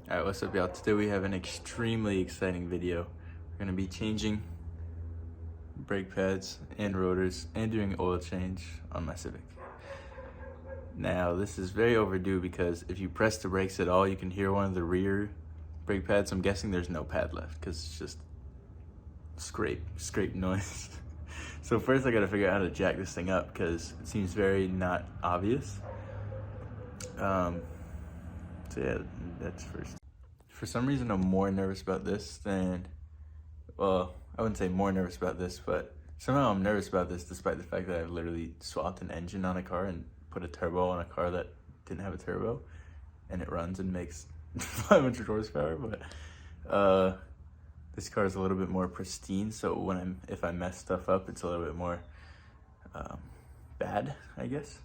Alright, what's up y'all? Today we have an extremely exciting video. We're going to be changing brake pads and rotors and doing oil change on my Civic. Now this is very overdue because if you press the brakes at all, you can hear one of the rear brake pads. I'm guessing there's no pad left because it's just scrape noise. So first I got to figure out how to jack this thing up because it seems very not obvious. So yeah, that's first. For some reason, I'm more nervous about this than, well, I wouldn't say more nervous about this, but somehow I'm nervous about this despite the fact that I've literally swapped an engine on a car and put a turbo on a car that didn't have a turbo, and it runs and makes 500 horsepower, but this car is a little bit more pristine, so if I mess stuff up, it's a little bit more bad, I guess.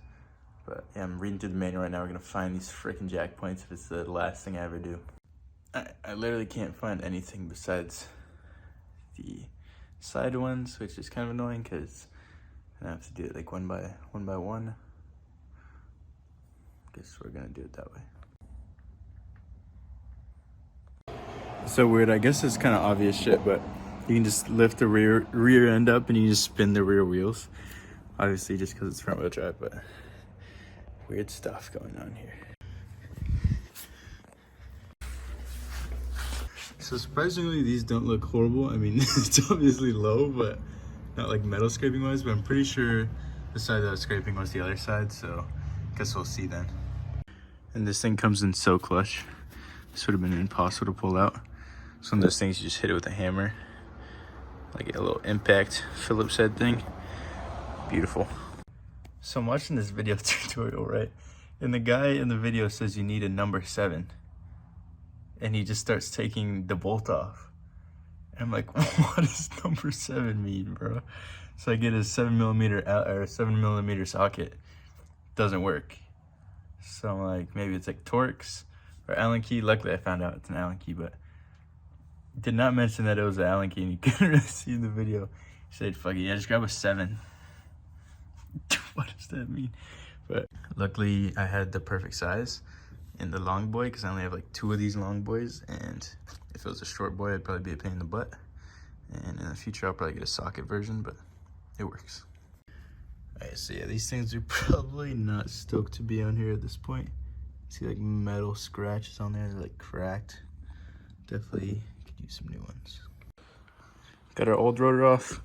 But yeah, I'm reading through the manual right now. We're gonna find these freaking jack points if it's the last thing I ever do. I literally can't find anything besides the side ones, which is kind of annoying because I have to do it like one by one. Guess we're gonna do it that way. So weird. I guess it's kind of obvious shit, but you can just lift the rear end up and you just spin the rear wheels. Obviously, just because it's front wheel drive, but weird stuff going on here. So surprisingly, these don't look horrible. I mean, it's obviously low, but not like metal scraping wise, but I'm pretty sure the side that I was scraping was the other side, so I guess we'll see then. And this thing comes in so clutch. This would have been impossible to pull out. It's one of those things you just hit it with a hammer, like a little impact Phillips head thing. Beautiful. So I'm watching this video tutorial, right? And the guy in the video says you need a number 7. And he just starts taking the bolt off. And I'm like, what does number 7 mean, bro? So I get a 7mm socket. Doesn't work. So I'm like, maybe it's like Torx or Allen key. Luckily I found out it's an Allen key, but did not mention that it was an Allen key and you couldn't really see in the video. He said, fuck it, yeah, just grab a 7. What does that mean? But luckily I had the perfect size in the long boy because I only have like 2 of these long boys, and if it was a short boy it'd probably be a pain in the butt, and in the future I'll probably get a socket version, but it works. Alright, so yeah, these things are probably not stoked to be on here at this point. See like metal scratches on there, they're like cracked. Definitely could use some new ones. Got our old rotor off.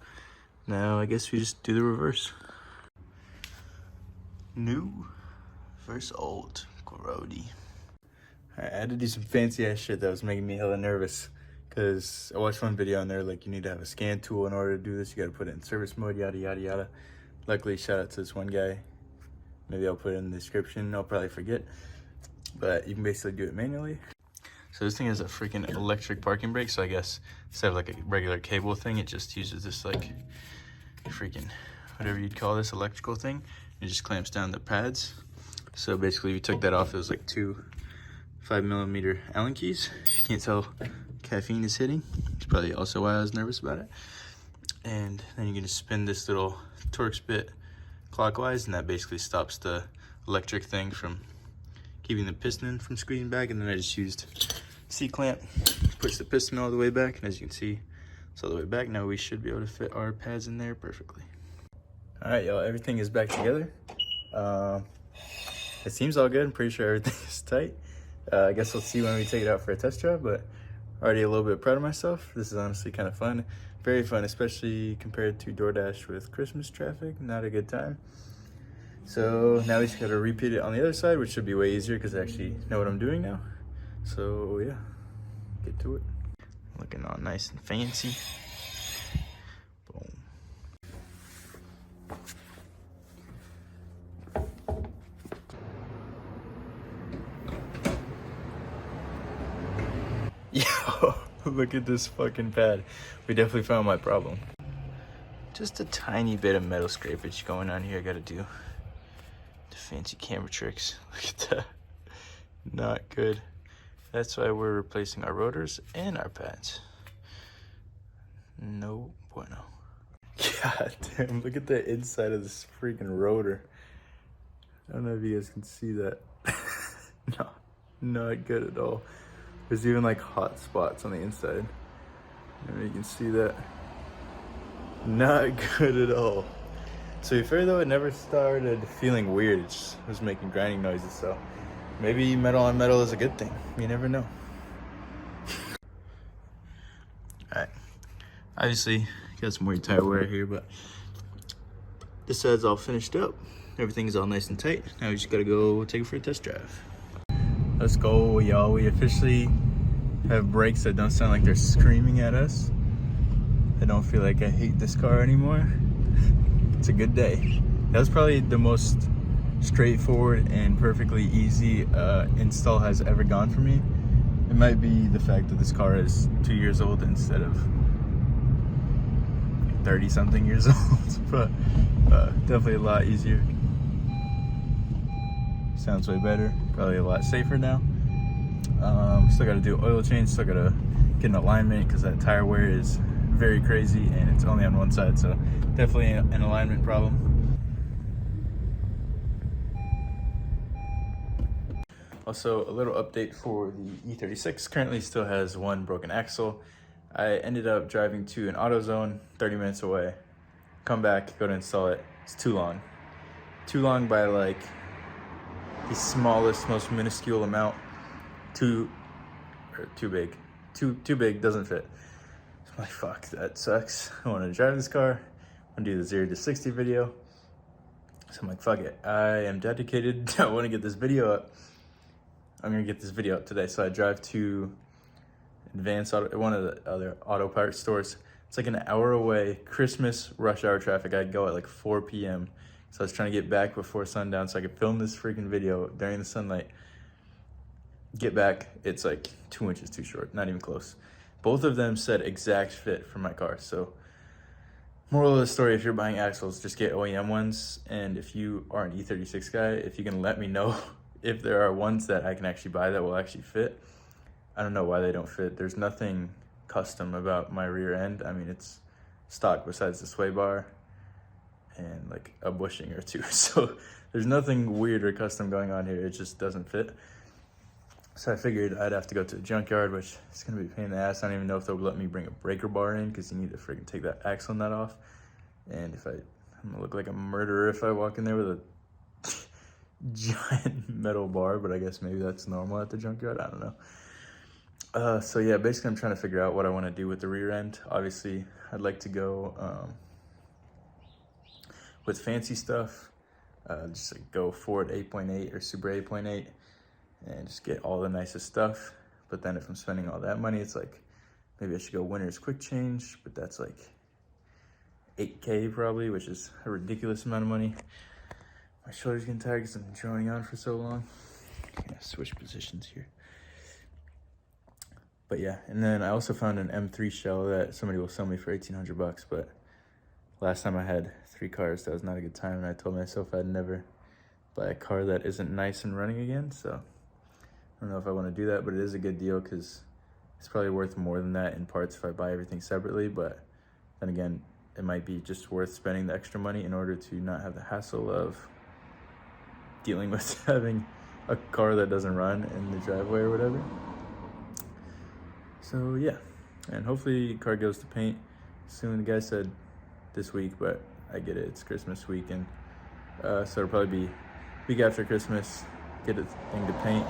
Now I guess we just do the reverse. New versus old, grody. Alright, I had to do some fancy ass shit that was making me hella nervous, because I watched one video on there like you need to have a scan tool in order to do this. You gotta put it in service mode, yada yada yada. Luckily, shout out to this one guy. Maybe I'll put it in the description. I'll probably forget, but you can basically do it manually. So this thing has a freaking electric parking brake, so I guess instead of like a regular cable thing, it just uses this like freaking whatever you'd call this electrical thing. It just clamps down the pads. So basically we took that off. It was like 2 5mm Allen keys. If you can't tell, caffeine is hitting. It's probably also why I was nervous about it. And then you can just spin this little Torx bit clockwise, and that basically stops the electric thing from keeping the piston from squeezing back. And then I just used C-clamp, push the piston all the way back, and as you can see, it's all the way back. Now we should be able to fit our pads in there perfectly. All right, y'all, everything is back together. It seems all good. I'm pretty sure everything is tight. I guess we'll see when we take it out for a test drive, but already a little bit proud of myself. This is honestly kind of fun. Very fun, especially compared to DoorDash with Christmas traffic. Not a good time. So now we just gotta repeat it on the other side, which should be way easier because I actually know what I'm doing now. So yeah, get to it. Looking all nice and fancy. Boom. Yo, look at this fucking pad. We definitely found my problem. Just a tiny bit of metal scrapage going on here. I gotta do the fancy camera tricks. Look at that. Not good. That's why we're replacing our rotors and our pads. No bueno. God damn, look at the inside of this freaking rotor. I don't know if you guys can see that. No, not good at all. There's even like hot spots on the inside. You can see that. Not good at all. To be fair though, it never started feeling weird. It just was making grinding noises, so maybe metal on metal is a good thing. You never know. Alright. Obviously, got some weird tire wear here, but this side's all finished up. Everything's all nice and tight. Now we just gotta go take it for a test drive. Let's go, y'all. We officially have brakes that don't sound like they're screaming at us. I don't feel like I hate this car anymore. It's a good day. That was probably the most straightforward and perfectly easy install has ever gone for me. It might be the fact that this car is 2 years old instead of 30 something years old, but definitely a lot easier. Sounds way better, probably a lot safer now. Still gotta do oil change, still gotta get an alignment because that tire wear is very crazy and it's only on one side, so definitely an alignment problem. Also, a little update for the E36. Currently still has one broken axle. I ended up driving to an AutoZone 30 minutes away, come back, go to install it. It's too long. Too long by like the smallest, most minuscule amount. Too big. Too big, doesn't fit. So I'm like, fuck, that sucks. I want to drive this car. I want to do the 0 to 60 video. So I'm like, fuck it. I am dedicated. I want to get this video up. I'm gonna get this video up today. So I drive to Advanced Auto, one of the other auto parts stores. It's like an hour away. Christmas rush hour traffic. I'd go at like 4 p.m. So I was trying to get back before sundown so I could film this freaking video during the sunlight. Get back, it's like 2 inches too short, not even close. Both of them said exact fit for my car. So moral of the story, if you're buying axles, just get OEM ones. And if you are an E36 guy, if you can let me know if there are ones that I can actually buy that will actually fit. I don't know why they don't fit. There's nothing custom about my rear end. I mean, it's stock besides the sway bar and like a bushing or two. So there's nothing weird or custom going on here. It just doesn't fit. So I figured I'd have to go to the junkyard, which is gonna be a pain in the ass. I don't even know if they'll let me bring a breaker bar in because you need to freaking take that axle nut off. And I'm gonna look like a murderer if I walk in there with a giant metal bar, but I guess maybe that's normal at the junkyard. I don't know. So yeah, basically I'm trying to figure out what I want to do with the rear end. Obviously, I'd like to go with fancy stuff. Just like go Ford 8.8 or Super 8.8 and just get all the nicest stuff. But then if I'm spending all that money, it's like maybe I should go Winner's Quick Change, but that's like $8K probably, which is a ridiculous amount of money. My shoulder's getting tired because I'm droning on for so long. Yeah, switch positions here. But yeah, and then I also found an M3 shell that somebody will sell me for $1,800, but last time I had 3 cars, that was not a good time, and I told myself I'd never buy a car that isn't nice and running again, so I don't know if I want to do that, but it is a good deal because it's probably worth more than that in parts if I buy everything separately, but then again, it might be just worth spending the extra money in order to not have the hassle of dealing with having a car that doesn't run in the driveway or whatever. So yeah, and hopefully the car goes to paint soon. The guy said this week, but I get it, it's Christmas week, and so it'll probably be week after Christmas, get the thing to paint.